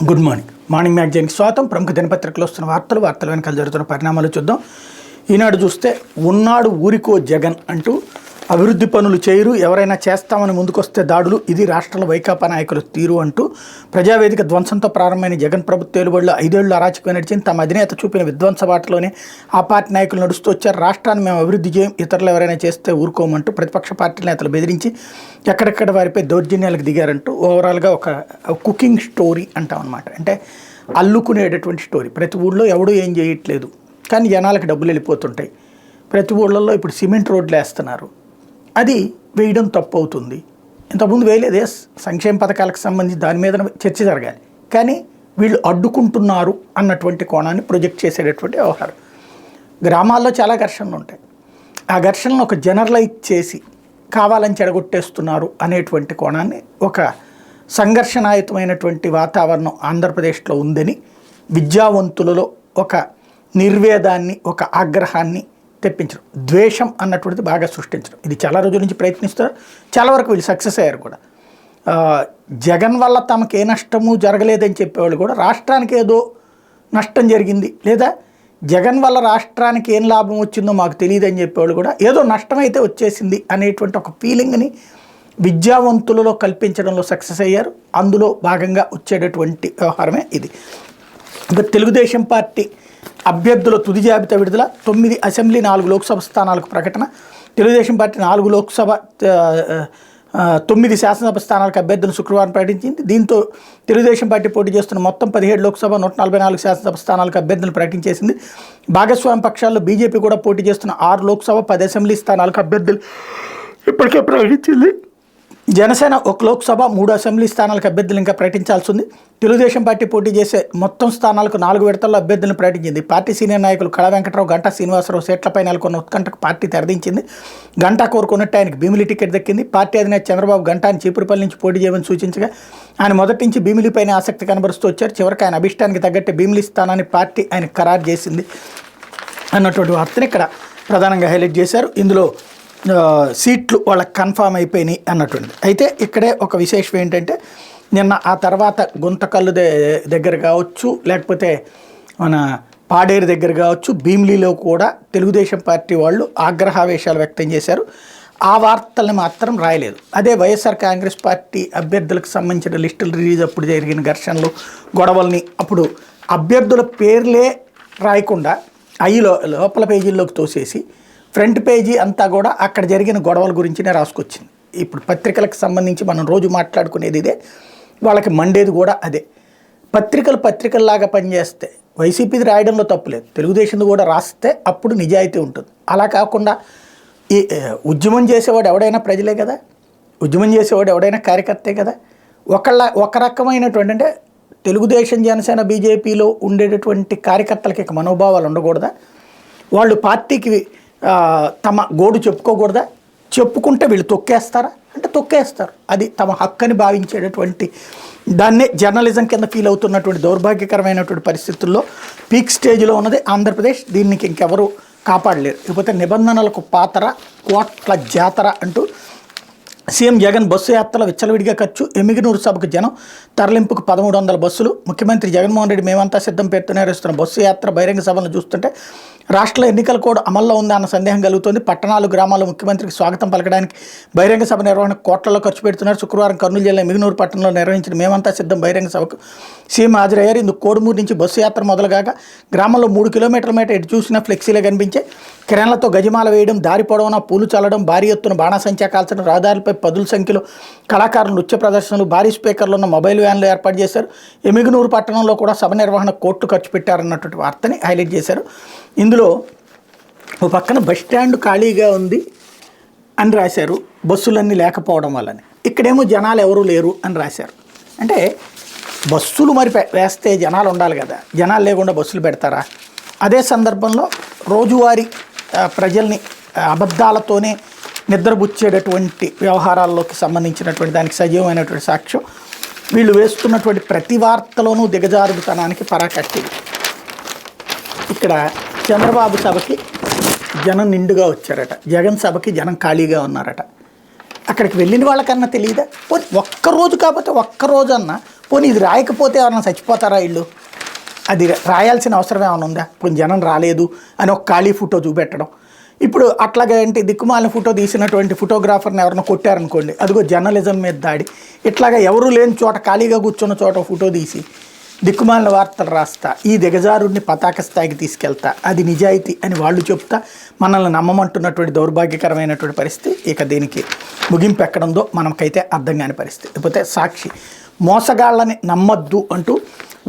Good morning. Morning మ్యాగజైన్కి స్వాగతం. ప్రముఖ దినపత్రికలో వస్తున్న వార్తల వెనకాల జరుగుతున్న పరిణామాలు చూద్దాం. ఈనాడు చూస్తే ఉన్నాడు ఊరికో జగన్ అంటూ అభివృద్ధి పనులు చేయరు, ఎవరైనా చేస్తామని ముందుకొస్తే దాడులు, ఇది రాష్ట్రంలో వైకాపా నాయకుల తీరు అంటూ ప్రజావేదిక ధ్వంసంతో ప్రారంభమైన జగన్ ప్రభుత్వ ఏలుబడిలో 5 ఏళ్లు అరాచకం నడిచింది. తమ అధినేత చూపిన విధ్వంస బాటలోనే ఆ పార్టీ నాయకులు నడుస్తూ వచ్చారు. రాష్ట్రాన్ని మేము అభివృద్ధి చేయం, ఇతరులు ఎవరైనా చేస్తే ఊరుకోమంటూ ప్రతిపక్ష పార్టీ నేతలు బెదిరించి ఎక్కడెక్కడ వారిపై దౌర్జన్యాలకు దిగారంటూ ఓవరాల్గా ఒక కుకింగ్ స్టోరీ అంటాం అనమాట. అంటే అల్లుకునేటటువంటి స్టోరీ. ప్రతి ఊళ్ళో ఎవడూ ఏం చేయట్లేదు, కానీ జనాలకు డబ్బులు వెళ్ళిపోతుంటాయి. ప్రతి ఊళ్ళల్లో ఇప్పుడు సిమెంట్ రోడ్లు వేస్తున్నారు, అది వేయడం తప్పు అవుతుంది. ఇంతకుముందు వేయలేదే సంక్షేమ పథకాలకు సంబంధించి దాని మీద చర్చ జరగాలి, కానీ వీళ్ళు అడ్డుకుంటున్నారు అన్నటువంటి కోణాన్ని ప్రొజెక్ట్ చేసేటటువంటి వ్యవహారం. గ్రామాల్లో చాలా ఘర్షణలు ఉంటాయి, ఆ ఘర్షణను ఒక జనరలైజ్ చేసి కావాలని చెడగొట్టేస్తున్నారు అనేటువంటి కోణాన్ని, ఒక సంఘర్షణాయుతమైనటువంటి వాతావరణం ఆంధ్రప్రదేశ్లో ఉందని విద్యావంతులలో ఒక నిర్వేదాన్ని, ఒక ఆగ్రహాన్ని తెప్పించడం, ద్వేషం అన్నటువంటిది బాగా సృష్టించడం. ఇది చాలా రోజుల నుంచి ప్రయత్నిస్తారు, చాలా వరకు వీళ్ళు సక్సెస్ అయ్యారు కూడా. జగన్ వల్ల తమకు ఏ నష్టము జరగలేదని చెప్పేవాళ్ళు కూడా రాష్ట్రానికి ఏదో నష్టం జరిగింది, లేదా జగన్ వల్ల రాష్ట్రానికి ఏం లాభం వచ్చిందో మాకు తెలియదు అని చెప్పేవాళ్ళు కూడా ఏదో నష్టం అయితే వచ్చేసింది అనేటువంటి ఒక ఫీలింగ్ని విద్యావంతులలో కల్పించడంలో సక్సెస్ అయ్యారు. అందులో భాగంగా వచ్చేటటువంటి వ్యవహారమే ఇది. ఇంకా తెలుగుదేశం పార్టీ అభ్యర్థుల తుది జాబితా విడుదల, 9 అసెంబ్లీ 4 లోక్సభ స్థానాలకు ప్రకటన. తెలుగుదేశం పార్టీ 4 లోక్సభ 9 శాసనసభ స్థానాలకు అభ్యర్థులను శుక్రవారం ప్రకటించింది. దీంతో తెలుగుదేశం పార్టీ పోటీ చేస్తున్న మొత్తం 17 లోక్సభ 144 శాసనసభ స్థానాలకు అభ్యర్థులను ప్రకటించేసింది. భాగస్వామి పక్షాల్లో బీజేపీ కూడా పోటీ చేస్తున్న 6 లోక్సభ 10 అసెంబ్లీ స్థానాలకు అభ్యర్థులు ఇప్పటికే ప్రకటించింది. జనసేన 1 లోక్సభ 3 అసెంబ్లీ స్థానాలకు అభ్యర్థులు ఇంకా ప్రకటించాల్సి ఉంది. తెలుగుదేశం పార్టీ పోటీ చేసే మొత్తం స్థానాలకు 4 విడతల్లో అభ్యర్థులను ప్రకటించింది. పార్టీ సీనియర్ నాయకులు కళా వెంకటరావు, గంటా శ్రీనివాసరావు సీట్లపై నెలకొన్న ఉత్కంఠకు పార్టీ తెరదించింది. గంటా కోరుకున్నట్టు ఆయనకు భీమిలి టికెట్ దక్కింది. పార్టీ అధినేత చంద్రబాబు గంటాని చీపురుపల్లి నుంచి పోటీ చేయమని సూచించగా ఆయన మొదటి నుంచి భీమిలిపైన ఆసక్తి కనబరుస్తూ వచ్చారు. చివరికి ఆయన అభిష్టానికి తగ్గట్టు భీమిలి స్థానాన్ని పార్టీ ఆయన ఖరారు చేసింది అన్నటువంటి వార్తని ఇక్కడ ప్రధానంగా హైలైట్ చేశారు. ఇందులో సీట్లు వాళ్ళకి కన్ఫామ్ అయిపోయినాయి అన్నటువంటిది. అయితే ఇక్కడే ఒక విశేషం ఏంటంటే, నిన్న ఆ తర్వాత గుంతకల్లు దగ్గర కావచ్చు, లేకపోతే మన పాడేరు దగ్గర కావచ్చు, భీమిలీలో కూడా తెలుగుదేశం పార్టీ వాళ్ళు ఆగ్రహావేశాలు వ్యక్తం చేశారు. ఆ వార్తల్ని మాత్రం రాయలేదు. అదే వైఎస్ఆర్ కాంగ్రెస్ పార్టీ అభ్యర్థులకు సంబంధించిన లిస్టులు రిలీజ్ అప్పుడు జరిగిన ఘర్షణలు, గొడవల్ని అప్పుడు అభ్యర్థుల పేర్లే రాయకుండా లోపల పేజీల్లోకి తోసేసి ఫ్రంట్ పేజీ అంతా కూడా అక్కడ జరిగిన గొడవల గురించినే రాసుకొచ్చింది. ఇప్పుడు పత్రికలకు సంబంధించి మనం రోజు మాట్లాడుకునేది ఇదే, వాళ్ళకి మండేది కూడా అదే. పత్రికల్లాగా పనిచేస్తే వైసీపీది రాయడంలో తప్పులేదు, తెలుగుదేశంది కూడా రాస్తే అప్పుడు నిజాయితీ ఉంటుంది. అలా కాకుండా ఈ ఉద్యమం చేసేవాడు ఎవడైనా ప్రజలే కదా, ఉద్యమం చేసేవాడు ఎవడైనా కార్యకర్తే కదా. ఒక రకమైనటువంటి, అంటే తెలుగుదేశం, జనసేన, బీజేపీలో ఉండేటటువంటి కార్యకర్తలకి ఇక మనోభావాలు ఉండకూడదా? వాళ్ళు పార్టీకి తమ గోడు చెప్పుకోకూడదా? చెప్పుకుంటే వీళ్ళు తొక్కేస్తారా అంటే తొక్కేస్తారు. అది తమ హక్కని భావించేటటువంటి దాన్నే జర్నలిజం కింద ఫీల్ అవుతున్నటువంటి దౌర్భాగ్యకరమైనటువంటి పరిస్థితుల్లో పీక్ స్టేజ్లో ఉన్నది ఆంధ్రప్రదేశ్. దీనికి ఇంకెవరు కాపాడలేరు. ఇకపోతే నిబంధనలకు పాతర, కోట్ల జాతర అంటూ సీఎం జగన్ బస్సు యాత్రలో విచ్చలవిడిగా ఖర్చు, ఎమ్మిగనూరు సభకు జనం, తరలింపుకు 1300 బస్సులు. ముఖ్యమంత్రి జగన్మోహన్ రెడ్డి మేమంతా సిద్ధం పేరుతో నిర్వహిస్తున్న బస్సు యాత్ర, బహిరంగ సభలను చూస్తుంటే రాష్ట్రంలో ఎన్నికల కోడ్ అమల్లో ఉందా అన్న సందేహం కలుగుతుంది. పట్టణాలు, గ్రామాల్లో ముఖ్యమంత్రికి స్వాగతం పలకడానికి బహిరంగ సభ నిర్వహణ కోట్లలో ఖర్చు పెడుతున్నారు. శుక్రవారం కర్నూలు జిల్లా ఎమ్మిగనూరు పట్టణంలో నిర్వహించిన మేమంతా సిద్ధం బహిరంగ సభకు సీఎం హాజరయ్యారు. ఇందుకు కోడుమూరు నుంచి బస్సు యాత్ర మొదలుగాక గ్రామంలో 3 కిలోమీటర్ల మేట ఎటు చూసినా ఫ్లెక్సీలే కనిపించే. కిరణాలతో గజమాల వేయడం, దారి పొడవునా పూలు చల్లడం, భారీ ఎత్తున బాణాసంచా కాల్చడం, రహదారులపై 10ల సంఖ్యలో కళాకారులు నృత్య ప్రదర్శనలు, భారీ స్పీకర్లు ఉన్న మొబైల్ వ్యాన్లు ఏర్పాటు చేశారు. ఎమ్మిగనూరు పట్టణంలో కూడా సభ నిర్వహణ కోట్లు ఖర్చు పెట్టారన్నటువంటి వార్తని హైలైట్ చేశారు. ఇందులో ఓ పక్కన బస్టాండ్ ఖాళీగా ఉంది అని రాశారు, బస్సులన్నీ లేకపోవడం వల్లని. ఇక్కడేమో జనాలు ఎవరూ లేరు అని రాశారు. అంటే బస్సులు మరి వేస్తే జనాలు ఉండాలి కదా, జనాలు లేకుండా బస్సులు పెడతారా? అదే సందర్భంలో రోజువారీ ప్రజల్ని అబద్ధాలతోనే నిద్రపుచ్చేటటువంటి వ్యవహారాల్లోకి సంబంధించినటువంటి దానికి సజీవమైనటువంటి సాక్ష్యం వీళ్ళు వేస్తున్నటువంటి ప్రతి వార్తలోనూ దిగజారుడుతనానికి పరాకట్టి. ఇక్కడ చంద్రబాబు సభకి జనం నిండుగా వచ్చారట, జగన్ సభకి జనం ఖాళీగా ఉన్నారట. అక్కడికి వెళ్ళిన వాళ్ళకన్నా తెలియదా? ఒక్కరోజు కాకపోతే ఒక్కరోజన్నా పోనీ ఇది రాయకపోతే ఎవరైనా చచ్చిపోతారా వీళ్ళు? అది రాయాల్సిన అవసరం ఏమైనా ఉందా? పోనీ జనం రాలేదు అని ఒక ఖాళీ ఫోటో చూపెట్టడం. ఇప్పుడు అట్లాగే అంటే దిక్కుమాలిన ఫోటో తీసినటువంటి ఫోటోగ్రాఫర్ని ఎవరైనా కొట్టారనుకోండి, అదిగో జర్నలిజం మీద దాడి. ఇట్లాగా ఎవరు లేని చోట ఖాళీగా కూర్చున్న చోట ఫోటో తీసి దిక్కుమాలిన వార్తలు రాస్తా, ఈ దిగజారుడిని పతాక స్థాయికి తీసుకెళ్తా, అది నిజాయితీ అని వాళ్ళు చెప్తా మనల్ని నమ్మమంటున్నటువంటి దౌర్భాగ్యకరమైనటువంటి పరిస్థితి. ఇక దీనికి ముగింపు ఎక్కడందో మనకైతే అర్థం కాని పరిస్థితి. లేకపోతే సాక్షి మోసగాళ్ళని నమ్మద్దు అంటూ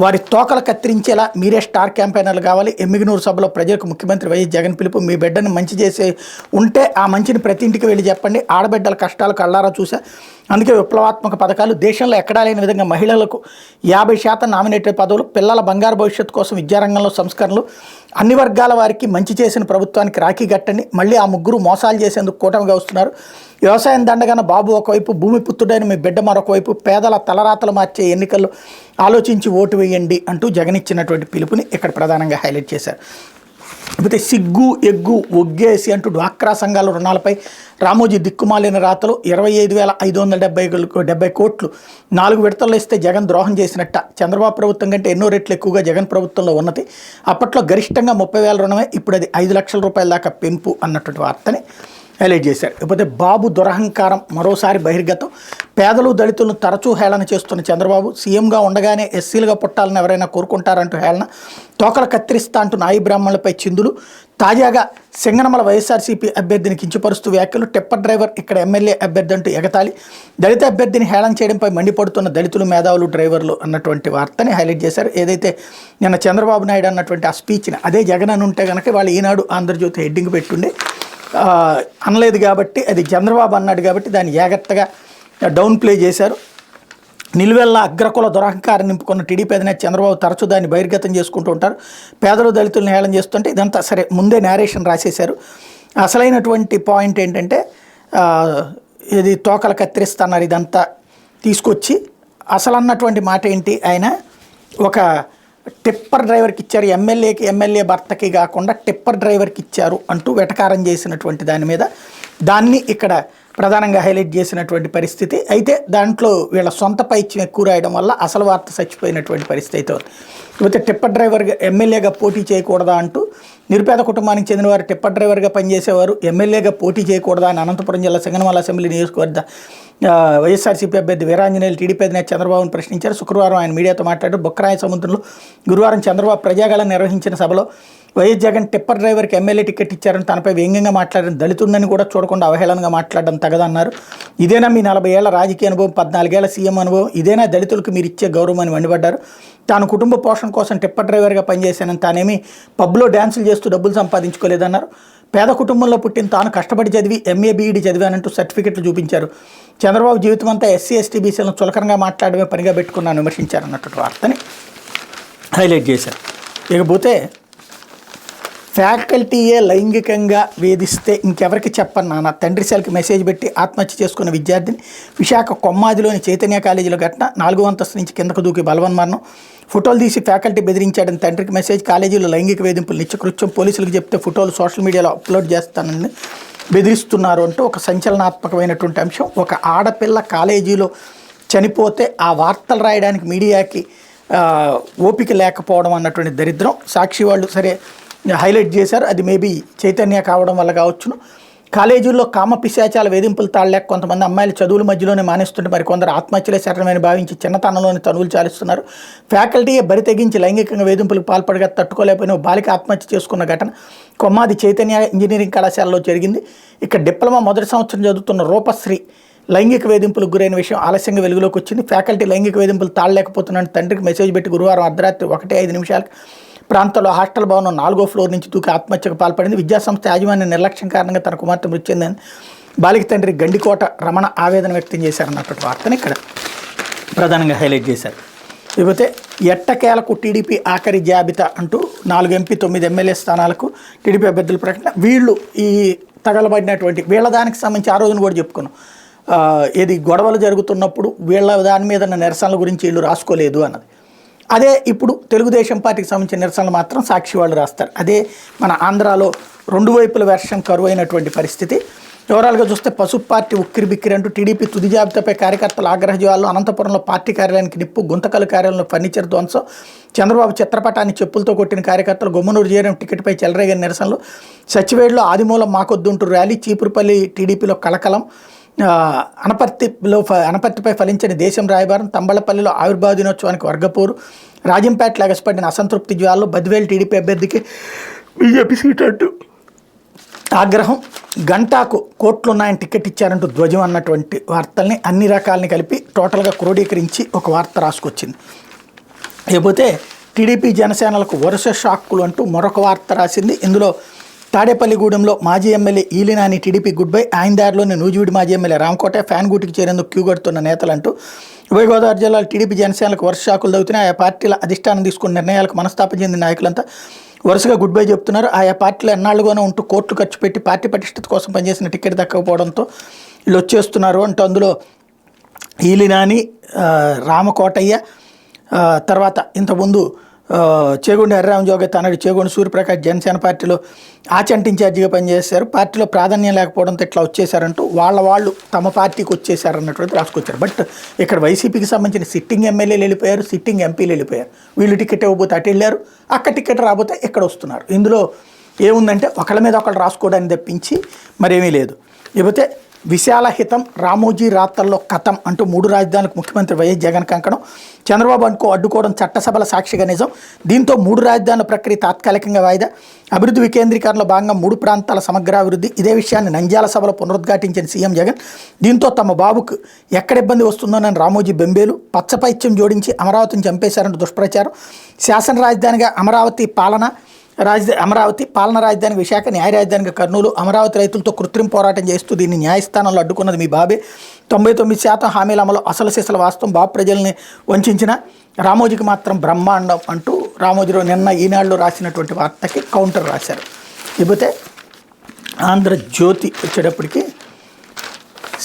వారి తోకలు కత్తిరించేలా మీరే స్టార్ క్యాంపెయినర్లు కావాలి. ఎమ్మిగనూరు సభలో ప్రజలకు ముఖ్యమంత్రి వైఎస్ జగన్ పిలుపు. మీ బిడ్డను మంచి చేసే ఉంటే ఆ మంచిని ప్రతి ఇంటికి వెళ్ళి చెప్పండి. ఆడబిడ్డల కష్టాలు కళ్ళారా చూసా, అందుకే విప్లవాత్మక పథకాలు. దేశంలో ఎక్కడా లేని విధంగా మహిళలకు 50% నామినేటెడ్ పదవులు. పిల్లల బంగారు భవిష్యత్తు కోసం విద్యారంగంలో సంస్కరణలు. అన్ని వర్గాల వారికి మంచి చేసిన ప్రభుత్వానికి రాఖీ కట్టండి. మళ్ళీ ఆ ముగ్గురు మోసాలు చేసేందుకు కూటమిగా వస్తున్నారు. వ్యవసాయం దండగాన బాబు ఒకవైపు, భూమిపుత్రుడైన మీ బిడ్డ మరొకవైపు. పేదల తలరాతలు మార్చే ఎన్నికల్లో ఆలోచించి ఓటు వేయండి అంటూ జగన్ ఇచ్చినటువంటి పిలుపుని ఇక్కడ ప్రధానంగా హైలైట్ చేశారు. లేకపోతే సిగ్గు ఎగ్గు ఒగ్గేసి అంటూ డ్వాక్రా సంఘాల రుణాలపై రామోజీ దిక్కుమాలిన రాతలు. 25,570 కోట్లు 4 విడతల్లో ఇస్తే జగన్ ద్రోహం చేసినట్ట. చంద్రబాబు ప్రభుత్వం కంటే ఎన్నో రెట్లు ఎక్కువగా జగన్ ప్రభుత్వంలో ఉన్నది. అప్పట్లో గరిష్టంగా 30,000 రుణమే, ఇప్పుడు అది 5 లక్షల రూపాయల దాకా పెంపు అన్నటువంటి వార్తని హైలైట్ చేశారు. లేకపోతే బాబు దురహంకారం మరోసారి బహిర్గతం. పేదలు దళితులను తరచూ హేళన చేస్తున్న చంద్రబాబు సీఎంగా ఉండగానే ఎస్సీలుగా పుట్టాలని ఎవరైనా కోరుకుంటారంటూ హేళన. తోకలు కత్తిరిస్తా అంటూ నాయి బ్రాహ్మణులపై చిందులు. తాజాగా సింగనమల వైఎస్ఆర్సీపీ అభ్యర్థిని కించపరుస్తూ వ్యాఖ్యలు. టిప్పర్ డ్రైవర్ ఇక్కడ ఎమ్మెల్యే అభ్యర్థి అంటూ ఎగతాళి. దళిత అభ్యర్థిని హేళన చేయడంపై మండిపడుతున్న దళితులు, మేధావులు, డ్రైవర్లు అన్నటువంటి వార్తని హైలైట్ చేశారు. ఏదైతే నిన్న చంద్రబాబు నాయుడు అన్నటువంటి ఆ స్పీచ్ని అదే జగన్ అని ఉంటే కనుక వాళ్ళు ఈనాడు ఆంధ్రజ్యోతి హెడ్డింగ్ పెట్టుండే, అనలేదు కాబట్టి అది చంద్రబాబు అన్నాడు కాబట్టి దాన్ని జాగ్రత్తగా డౌన్ ప్లే చేశారు. నిలువెల్లా అగ్రకుల దురహంకారం నింపుకున్న టీడీపీ అధినేత చంద్రబాబు తరచూ దాన్ని బహిర్గతం చేసుకుంటూ ఉంటారు. పేదలు దళితులను హేళన చేస్తుంటే ఇదంతా సరే ముందే నేరేషన్ రాసేశారు. అసలైనటువంటి పాయింట్ ఏంటంటే ఇది తోకలు కత్తిరిస్తున్నారు. ఇదంతా తీసుకొచ్చి అసలు అన్నటువంటి మాట ఏంటి, ఆయన ఒక టిప్పర్ డ్రైవర్కి ఇచ్చారు, ఎమ్మెల్యే భర్తకి కాకుండా టిప్పర్ డ్రైవర్కి ఇచ్చారు అంటూ వెటకారం చేసినటువంటి దాని మీద దాన్ని ఇక్కడ ప్రధానంగా హైలైట్ చేసినటువంటి పరిస్థితి. అయితే దాంట్లో వీళ్ళ సొంత పైత్యం ఎక్కువ రాయడం వల్ల అసలు వార్త చచ్చిపోయినటువంటి పరిస్థితి అయితే ఉంది. లేకపోతే టిప్పర్ డ్రైవర్గా ఎమ్మెల్యేగా పోటీ చేయకూడదా అంటూ నిరుపేద కుటుంబానికి చెందిన వారు టిప్పర్ డ్రైవర్గా పనిచేసేవారు ఎమ్మెల్యేగా పోటీ చేయకూడదా అని అనంతపురం జిల్లా సింగనమల అసెంబ్లీ నియోజకవర్గ వైఎస్ఆర్సీపీ అభ్యర్థి వీరాంజనేయులు టీడీపీ అధినేత చంద్రబాబును ప్రశ్నించారు. శుక్రవారం ఆయన మీడియాతో మాట్లాడారు. బొక్కరాయ సముద్రంలో గురువారం చంద్రబాబు ప్రజాగళం నిర్వహించిన సభలో వైఎస్ జగన్ టిప్పర్ డ్రైవర్కి ఎమ్మెల్యే టికెట్ ఇచ్చారని తనపై వ్యంగ్యంగా మాట్లాడిన, దళితుడిని కూడా చూడకుండా అవహేళనగా మాట్లాడడం తగదన్నారు. ఇదేనా మీ 40 ఏళ్ల రాజకీయ అనుభవం, 14 ఏళ్ల సీఎం అనుభవం, ఇదేనా దళితులకు మీరు ఇచ్చే గౌరవం అని మండిపడ్డారు. తాను కుటుంబ పోషణ కోసం టిప్పర్ డ్రైవర్గా పనిచేశానని, తానేమి పబ్లో డ్యాన్సులు చేస్తూ డబ్బులు సంపాదించుకోలేదన్నారు. పేద కుటుంబంలో పుట్టిన తాను కష్టపడి చదివి ఎంఏ బీఈడీ చదివానంటూ సర్టిఫికెట్లు చూపించారు. చంద్రబాబు జీవితం అంతా ఎస్సీ ఎస్టీ బీసీలను చులకనగా మాట్లాడమే పనిగా పెట్టుకున్నాను విమర్శించారు అన్నట్టు వార్తని హైలైట్ చేశారు. ఇకపోతే ఫ్యాకల్టీయే లైంగికంగా వేధిస్తే ఇంకెవరికి చెప్పను నాన్న, తండ్రి సెల్కి మెసేజ్ పెట్టి ఆత్మహత్య చేసుకున్న విద్యార్థిని. విశాఖ కొమ్మాదిలోని చైతన్య కాలేజీలో ఘటన. 4వ అంతస్తు నుంచి కిందకు దూకి బలవన్మరణం. ఫోటోలు తీసి ఫ్యాకల్టీ బెదిరించాడని తండ్రికి మెసేజ్. కాలేజీలో లైంగిక వేధింపులు నిత్యకృత్యం. పోలీసులకు చెప్తే ఫోటోలు సోషల్ మీడియాలో అప్లోడ్ చేస్తానని బెదిరిస్తున్నారు అంటూ ఒక సంచలనాత్మకమైనటువంటి అంశం. ఒక ఆడపిల్ల కాలేజీలో చనిపోతే ఆ వార్తలు రాయడానికి మీడియాకి ఓపిక లేకపోవడం అన్నటువంటి దరిద్రం. సాక్షి వాళ్ళు సరే హైలైట్ చేశారు, అది మేబీ చైతన్య కావడం వల్ల కావచ్చును. కాలేజీల్లో కామ పిశాచాల వేధింపులు తాళలేక కొంతమంది అమ్మాయిలు చదువుల మధ్యలోనే మానేస్తుంటే మరి కొందరు ఆత్మహత్యలే శరణమని భావించి చిన్నతనంలోని తనువులు చాలిస్తున్నారు. ఫ్యాకల్టీయే బరి తెగించి లైంగికంగా వేధింపులకు పాల్పడగా తట్టుకోలేకపోయిన బాలిక ఆత్మహత్య చేసుకున్న ఘటన కొమ్మాది చైతన్య ఇంజనీరింగ్ కళాశాలలో జరిగింది. ఇక్కడ డిప్లొమా మొదటి సంవత్సరం చదువుతున్న రూపశ్రీ లైంగిక వేధింపులకు గురైన విషయం ఆలస్యంగా వెలుగులోకి వచ్చింది. ఫ్యాకల్టీ లైంగిక వేధింపులు తాళలేకపోతున్నాను తండ్రికి మెసేజ్ పెట్టి గురువారం అర్ధరాత్రి 1:05 ప్రాంతంలో హాస్టల్ భవనం 4వ ఫ్లోర్ నుంచి దూకి ఆత్మహత్యకు పాల్పడింది. విద్యాసంస్థ యాజమాన్య నిర్లక్ష్యం కారణంగా తన కుమార్తె మృతి చెందని బాలిక తండ్రి గండికోట రమణ ఆవేదన వ్యక్తం చేశారన్నటువంటి వార్తని ఇక్కడ ప్రధానంగా హైలైట్ చేశారు. లేకపోతే ఎట్టకేలకు టీడీపీ ఆఖరి జాబితా అంటూ 4 ఎంపీ 9 ఎమ్మెల్యే స్థానాలకు టీడీపీ అభ్యర్థుల ప్రకటన. వీళ్ళు ఈ తగలబడినటువంటి వీళ్ళ దానికి సంబంధించి ఆ రోజున కూడా చెప్పుకున్నాం, ఏది గొడవలు జరుగుతున్నప్పుడు వీళ్ళ దాని మీద నిరసనల గురించి వీళ్ళు రాసుకోలేదు అన్నది. అదే ఇప్పుడు తెలుగుదేశం పార్టీకి సంబంధించిన నిరసనలు మాత్రం సాక్షి వాళ్ళు రాస్తారు. అదే మన ఆంధ్రాలో 2 వైపుల వెర్షన్ కరువైనటువంటి పరిస్థితి. ఓవరాల్గా చూస్తే పసుపు పార్టీ ఉక్కిరి బిక్కిరి అంటూ టీడీపీ తుది జాబితాపై కార్యకర్తల ఆగ్రహ జ్వాలలు, అనంతపురంలో పార్టీ కార్యాలయానికి నిప్పు, గుంతకల్ కార్యాలయంలో ఫర్నిచర్ ధ్వంసం, చంద్రబాబు చిత్రపటాన్ని చెప్పులతో కొట్టిన కార్యకర్తలు, గుమ్మనూరు చేరిన టికెట్పై చెలరేగిన నిరసనలు, సచివేడులో ఆదిమూలం మాకొద్దుంటూ ర్యాలీ, చీపురుపల్లి టీడీపీలో కలకలం, అనపర్తిపై ఫలించని దేశం రాయబారం, తంబళ్లపల్లిలో ఆవిర్భావ దినోత్సవానికి వర్గపోరు, రాజంపేటలో ఎగసిపడిన అసంతృప్తి జ్వాలలు, బద్వేలు టీడీపీ అభ్యర్థికి బీజేపీ సీట్ అంటూ ఆగ్రహం, గంటాకు కోట్లున్నాయని టికెట్ ఇచ్చారంటూ ధ్వజం అన్నటువంటి వార్తల్ని అన్ని రకాలని కలిపి టోటల్గా క్రోడీకరించి ఒక వార్త రాసుకొచ్చింది. లేకపోతే టీడీపీ జనసేనలకు వరుస షాక్కులు అంటూ మరొక వార్త రాసింది. ఇందులో తాడేపల్లిగూడెంలో మాజీ ఎమ్మెల్యే ఈలినాని టీడీపీ గుడ్ బై, ఆయన దారిలోని నూజివీడి మాజీ ఎమ్మెల్యే రామకోట ఫ్యాన్ గూటికి చేరేందుకు క్యూ కడుతున్న నేతలంటూ ఉభయ గోదావరి జిల్లాలో టీడీపీ జనసేనలకు వరుస షాకులు తగ్గుతున్నాయి. ఆయా పార్టీల అధిష్టానం తీసుకున్న నిర్ణయాలకు మనస్తాపం చెందిన నాయకులంతా వరుసగా గుడ్ బై చెప్తున్నారు. ఆయా పార్టీలు ఎన్నాళ్ళుగానే ఉంటూ కోట్లు ఖర్చు పెట్టి పార్టీ పటిష్టత కోసం పనిచేసిన టికెట్ దక్కకపోవడంతో వీళ్ళు వచ్చేస్తున్నారు అంటూ అందులో ఈలినాని, రామకోటయ్య, తర్వాత ఇంతకుముందు చేగొండి హరిరామజోగ తనడు చేగొండి సూర్యప్రకాష్ జనసేన పార్టీలో ఆచంట ఇన్ఛార్జిగా పనిచేశారు. పార్టీలో ప్రాధాన్యం లేకపోవడంతో ఇట్లా వచ్చేసారంటూ వాళ్ళు తమ పార్టీకి వచ్చేసారు అన్నటువంటి రాసుకొచ్చారు. బట్ ఇక్కడ వైసీపీకి సంబంధించిన సిట్టింగ్ ఎమ్మెల్యేలు వెళ్ళిపోయారు, సిట్టింగ్ ఎంపీలు వెళ్ళిపోయారు. వీళ్ళు టికెట్ ఇవ్వబోతే అటు వెళ్ళారు, అక్కడ టికెట్ రాబోతే ఇక్కడ వస్తున్నారు. ఇందులో ఏముందంటే ఒకళ్ళ మీద ఒకళ్ళు రాసుకోవడానికి తప్పించి మరేమీ లేదు. లేకపోతే విశాల హితం, రామోజీ రాతల్లో కథం అంటూ 3 రాజధానులకు ముఖ్యమంత్రి వైఎస్ జగన్ కంకణం, చంద్రబాబు అడ్డుకోవడం చట్టసభల సాక్షిగా నిజం, దీంతో 3 రాజధానుల ప్రక్రియ తాత్కాలికంగా వాయిదా, అభివృద్ధి వికేంద్రీకరణలో భాగంగా 3 ప్రాంతాల సమగ్రాభివృద్ధి, ఇదే విషయాన్ని నంద్యాల సభలో పునరుద్ఘాటించిన సీఎం జగన్, దీంతో తమ బాబుకు ఎక్కడ ఇబ్బంది వస్తుందోనని రామోజీ బెంబేలు, పచ్చపైత్యం జోడించి అమరావతిని చంపేశారంటూ దుష్ప్రచారం, శాసన రాజధానిగా అమరావతి పాలన రాజధాని విశాఖ, న్యాయ రాజధానిగా కర్నూలు, అమరావతి రైతులతో కృత్రిమ పోరాటం చేస్తూ దీన్ని న్యాయస్థానంలో అడ్డుకున్నది మీ బాబే, 99% హామీల అమలు అసలు సిసల వాస్తవం, బాబు ప్రజల్ని వంచిన రామోజీకి మాత్రం బ్రహ్మాండం అంటూ రామోజీలో నిన్న ఈనాడులో రాసినటువంటి వార్తకి కౌంటర్ రాశారు. లేకపోతే ఆంధ్రజ్యోతి వచ్చేటప్పటికి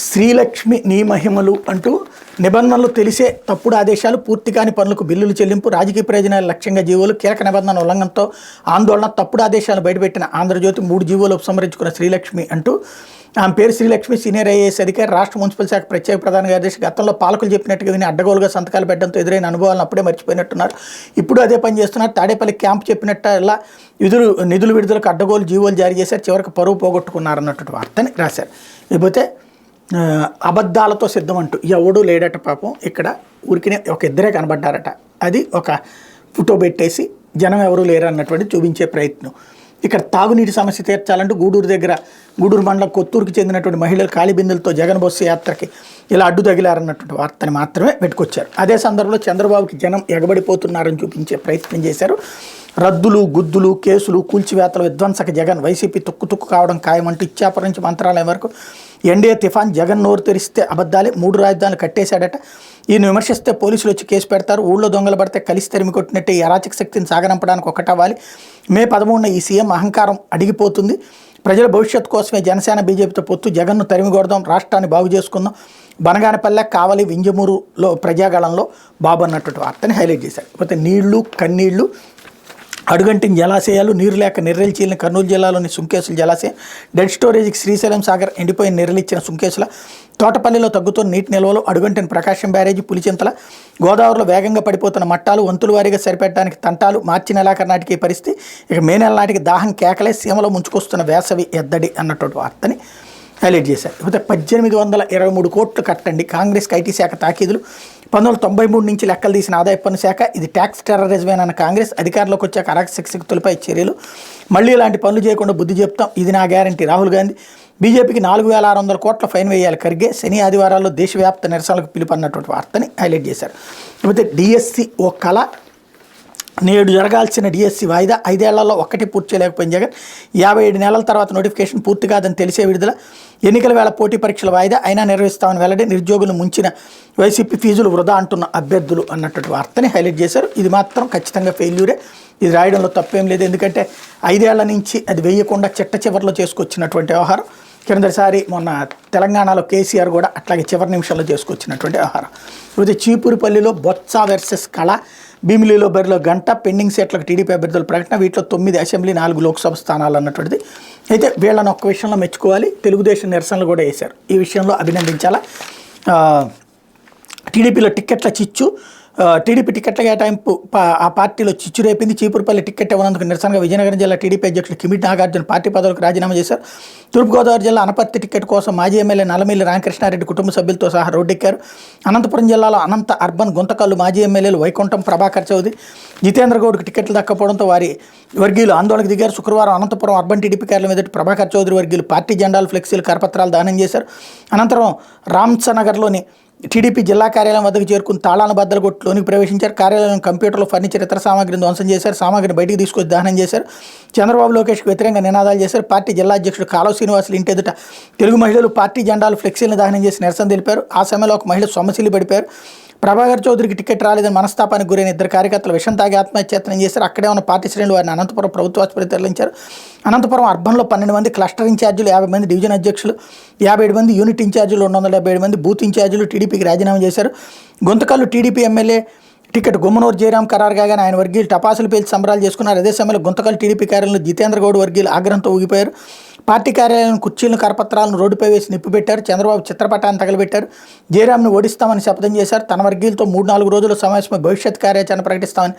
శ్రీలక్ష్మి నీ మహిమలు అంటూ నిబంధనలు తెలిసే తప్పుడు ఆదేశాలు, పూర్తి కాని పనులకు బిల్లులు చెల్లింపు, రాజకీయ ప్రయోజనాల లక్ష్యంగా జీవోలు, కీలక నిబంధనల ఉల్లంఘనతో ఆందోళన, తప్పుడు ఆదేశాలు బయటపెట్టిన ఆంధ్రజ్యోతి 3 జీవోలు ఉపసంహరించుకున్న శ్రీలక్ష్మి అంటూ ఆమె పేరు శ్రీలక్ష్మి, సీనియర్ ఐఏఎస్ అధికారి, రాష్ట్ర మున్సిపల్ శాఖ ప్రత్యేక ప్రధాన కార్యదర్శి. గతంలో పాలకులు చెప్పినట్టుగా విని అడ్డగోలుగా సంతకాలు పెట్టడంతో ఎదురైన అనుభవాలను అప్పుడే మర్చిపోయినట్టున్నారు. ఇప్పుడు అదే పని చేస్తున్నారు. తాడేపల్లి క్యాంప్ చెప్పినట్టల్లా నిధులు విడుదలకు అడ్డగోలు జీవోలు జారీ చేశారు, చివరికి పరువు పోగొట్టుకున్నారన్నటువంటి వార్తని రాశారు. లేకపోతే అబద్ధాలతో సిద్ధం అంటూ ఎవడూ లేడట పాపం, ఇక్కడ ఊరికినే ఒక ఇద్దరే కనబడ్డారట, అది ఒక ఫోటో పెట్టేసి జనం ఎవరూ లేరు అన్నటువంటి చూపించే ప్రయత్నం. ఇక్కడ తాగునీటి సమస్య తీర్చాలంటూ గూడూరు మండలం కొత్తూరుకు చెందినటువంటి మహిళలు ఖాళీ బిందెలతో జగన్ బస్సు యాత్రకి ఇలా అడ్డు తగిలారన్నటువంటి వార్తని మాత్రమే పెట్టుకొచ్చారు. అదే సందర్భంలో చంద్రబాబుకి జనం ఎగబడిపోతున్నారని చూపించే ప్రయత్నం చేశారు. రద్దులు, గుద్దులు, కేసులు, కూల్చివేతలు, విధ్వంసక జగన్, వైసీపీ తుక్కు కావడం ఖాయమంటూ ఇచ్చాపురం నుంచి మంత్రాలయం వరకు ఎన్డీఏ తుఫాన్, జగన్ నోరు తెరిస్తే అబద్ధాలే, 3 రాజధానులు కట్టేశాడట, ఈయన విమర్శిస్తే పోలీసులు వచ్చి కేసు పెడతారు, ఊళ్ళో దొంగలు పడితే కలిసి తరిమి కొట్టినట్టే ఈ అరాచక శక్తిని సాగనంపడానికి ఒకటవ్వాలి, మే 13న ఈ సీఎం అహంకారం అడిగిపోతుంది, ప్రజల భవిష్యత్తు కోసమే జనసేన బీజేపీతో పొత్తు, జగన్ను తరిమి కొడదాం, రాష్ట్రాన్ని బాగు చేసుకుందాం, బనగానపల్లె, కావలి, వింజమూరులో ప్రజాగళంలో బాబు అన్నటువంటి వార్తని హైలైట్ చేశారు. కాకపోతే నీళ్లు, కన్నీళ్లు, అడుగంటిన జలాశయాలు, నీరు లేక నిర్రెలు చీలిన కర్నూలు జిల్లాలోని సుంకేసుల జలాశయం, డెడ్ స్టోరేజ్కి శ్రీశైలం సాగర్ ఎండిపోయిన నిర్రెలిచ్చిన సుంకేసుల, తోటపల్లిలో తగ్గుతున్న నీటి నిల్వలు, అడుగంటిన ప్రకాశం బ్యారేజీ, పులిచింతల, గోదావరిలో వేగంగా పడిపోతున్న మట్టాలు, వంతుల వారీగా సరిపెట్టడానికి తంటాలు, మార్చి నెలాఖరు నాటికి పరిస్థితి, ఇక మే నెల నాటికి దాహం కేకలే, సీమలో ముంచుకొస్తున్న వేసవి ఎద్దడి అన్నటువంటి వార్తని హైలైట్ చేశారు. ఇకపోతే 1823 కోట్లు కట్టండి, కాంగ్రెస్కి ఐటీ శాఖ తాకీదులు, 1993 నుంచి లెక్కలు తీసిన ఆదాయ పన్ను శాఖ, ఇది ట్యాక్స్ టెర్రరిజమేనన్న కాంగ్రెస్, అధికారంలోకి వచ్చాక అరాచక శక్తులపై చర్యలు, మళ్ళీ ఇలాంటి పనులు చేయకుండా బుద్ధి చెప్తాం, ఇది నా గ్యారంటీ రాహుల్ గాంధీ, బీజేపీకి 4600 కోట్ల ఫైన్ వేయాలి ఖర్గే, శని ఆదివారాల్లో దేశవ్యాప్త నిరసనలకు పిలుపన్నటువంటి వార్తని హైలైట్ చేశారు. లేకపోతే డిఎస్సి ఓ కళ, నేడు జరగాల్సిన డిఎస్సి వాయిదా, 5 ఏళ్లలో ఒక్కటి పూర్తి చేయలేకపోయిన జగన్, 57 నెలల తర్వాత నోటిఫికేషన్ పూర్తి కాదని తెలిసే విడుదల, ఎన్నికల వేళ పోటీ పరీక్షల వాయిదా అయినా నిర్వహిస్తామని వెల్లడి, నిరుద్యోగులు ముంచిన వైసీపీ ఫీజులు వృధా అంటున్న అభ్యర్థులు అన్నటువంటి వార్తని హైలైట్ చేశారు. ఇది మాత్రం ఖచ్చితంగా ఫెయిల్యూరే, ఇది రాయడంలో తప్పేం లేదు, ఎందుకంటే 5 ఏళ్ల నుంచి అది వేయకుండా చిట్ట చివరిలో చేసుకొచ్చినటువంటి వ్యవహారం. కిందసారి మొన్న తెలంగాణలో కేసీఆర్ కూడా అట్లాగే చివరి నిమిషంలో చేసుకొచ్చినటువంటి వ్యవహారం. అయితే చీపురుపల్లిలో బొత్స వర్సెస్ కళ, భీమిలిలో బరిలో గంట, పెండింగ్ సీట్లకు టీడీపీ అభ్యర్థుల ప్రకటన, వీటిలో 9 అసెంబ్లీ 4 లోక్సభ స్థానాలు అన్నటువంటిది. అయితే వీళ్ళని ఒక్క విషయంలో మెచ్చుకోవాలి, తెలుగుదేశం నిరసనలు కూడా వేశారు, ఈ విషయంలో అభినందించాలా. టీడీపీలో టిక్కెట్ల చిచ్చు, టీడీపీ టికెట్ల కేటాయింపు ఆ పార్టీలో చిచ్చు రేపింది. చీపురుపల్లి టికెట్ ఇవ్వనందుకు నిరసనగా విజయనగరం జిల్లా టీడీపీ అధ్యక్షులు కిమిడి నాగార్జున పార్టీ పదవులకు రాజీనామా చేశారు. తూర్పుగోదావరి జిల్లా అనపర్తి టికెట్ కోసం మాజీ ఎమ్మెల్యే నల్లమిల్లి రామకృష్ణారెడ్డి కుటుంబ సభ్యులతో సహా రోడ్డెక్కారు. అనంతపురం జిల్లాలో అనంత అర్బన్ గుంతకల్లు మాజీ ఎమ్మెల్యేలు వైకుంఠం ప్రభాకర్ చౌదరి, జితేంద్ర గౌడ్కి టికెట్లు దక్కపోవడంతో వారి వర్గీయులు ఆందోళనకు దిగారు. శుక్రవారం అనంతపురం అర్బన్ టీడీపీ కార్యాలయం ఎదుటి ప్రభాకర్ చౌదరి వర్గీయులు పార్టీ జెండాలు, ఫ్లెక్సీలు, కరపత్రాలు దానం చేశారు. అనంతరం రామ్సనగర్లోని టీడీపీ జిల్లా కార్యాలయం వద్దకు చేరుకుని తాళాలను బద్దలు కొట్టి లోనికి ప్రవేశించారు. కార్యాలయం కంప్యూటర్లు, ఫర్నిచర్, ఇతర సామాగ్రిని ధ్వంసం చేశారు. సామాగ్రిని బయటికి తీసుకొచ్చి దహనం చేశారు. చంద్రబాబు లోకేష్కి వ్యతిరేకంగా నినాదాలు చేశారు. పార్టీ జిల్లా అధ్యక్షుడు కాలువ శ్రీనివాసులు ఇంటి ఎదుట తెలుగు మహిళలు పార్టీ జెండాలు, ఫ్లెక్సీలను దహనం చేసి నిరసన తెలిపారు. ఆ సమయంలో ఒక మహిళ సొమ్మసిల్లి పడిపోయారు. ప్రభాకర్ చౌదరికి టికెట్ రాలేదని మనస్తాపానికి గురైన 2 కార్యకర్తలు విషం తాగి ఆత్మహత్యాయత్నం చేశారు. అక్కడే ఉన్న పార్టీ శ్రేణులు వారిని అనంతపురం ప్రభుత్వ ఆసుపత్రికి తరలించారు. అనంతపురం అర్బన్లో 12 మంది క్లస్టర్ ఇన్ఛార్జీలు, 50 మంది డివిజన్ అధ్యక్షులు, 57 మంది యూనిట్ ఇన్ఛార్జీలు, 277 మంది బూత్ ఇన్ఛార్జీలు టీడీపీకి రాజీనామా చేశారు. Guntakal TDP MLA ticket Gummanur Jayaram ఖరారు కాగానే ఆయన వర్గీయులు టపాసులు పేల్చి సంబరాలు చేసుకున్నారు. అదే సమయంలో గుంతకల్లు టీడీపీ కార్యాలయంలో జితేంద్ర గౌడ్ వర్గీయులు ఆగ్రహంతో ఊగిపోయారు. పార్టీ కార్యాలయం కుర్చీలను, కరపత్రాలను రోడ్డుపై వేసి నిప్పిపెట్టారు. చంద్రబాబు చిత్రపటాన్ని తగలబెట్టారు. జయరాంను ఓడిస్తామని శపథం చేశారు. తన వర్గీయులతో 3-4 రోజుల సమావేశమై భవిష్యత్ కార్యాచరణ ప్రకటిస్తామని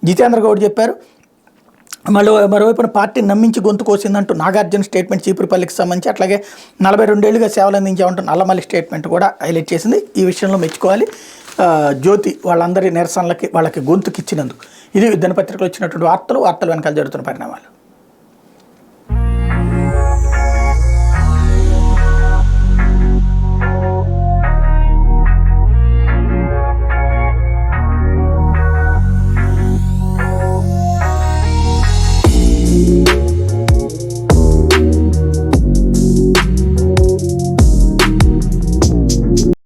జితేంద్ర గౌడ్ చెప్పారు. మరోవైపున పార్టీని నమ్మించి గొంతు కోసిందంటూ నాగార్జున స్టేట్మెంట్ చీపురుపల్లికి సంబంధించి, అట్లాగే 42 ఏళ్లుగా సేవలు అందించామంటూ నల్లమల్లి స్టేట్మెంట్ కూడా హైలైట్ చేసింది. ఈ విషయంలో మెచ్చుకోవాలి. జ్యోతి వాళ్ళందరి నిరసనలకి వాళ్ళకి గొంతుకిచ్చినందుకు. ఇది దినపత్రికలో వచ్చినటువంటి వార్తలు వెనకాల జరుగుతున్న పరిణామాలు.